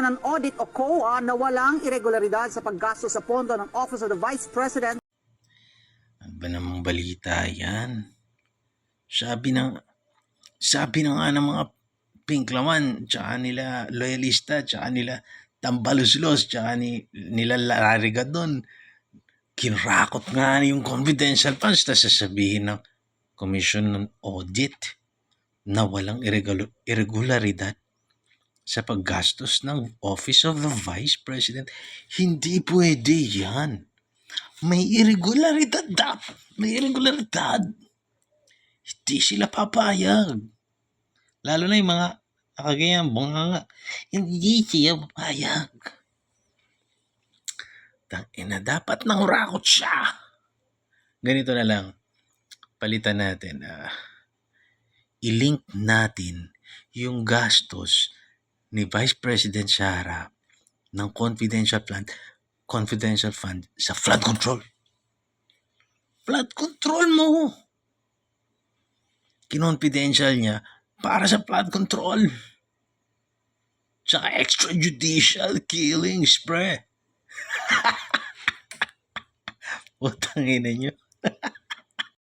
ng audit o COA na walang irregularidad sa paggasto sa pondo ng Office of the Vice President. Ano ba namang balita yan? Sabi na nga ng mga Pinklaman, tsaka nila Loyalista, tsaka nila Tambaluslos, tsaka nila Larigadon, kinrakot nga yung confidential funds, tapos sasabihin ng Commission ng Audit na walang irregularidad sa paggastos ng Office of the Vice President. Hindi pwede yan. May irregularidad dapat. May irregularidad. Hindi sila papayag. Lalo na yung mga nakagayang bunganga. Hindi siya papayag. Tangina, dapat nangurakot siya. Ganito na lang. Palitan natin. I-link natin yung gastos ni Vice President Sara ng confidential fund sa flood control. Flood control mo. Kinonfidential niya para sa flood control. Tsaka extrajudicial killings, pre. Putang ina nyo.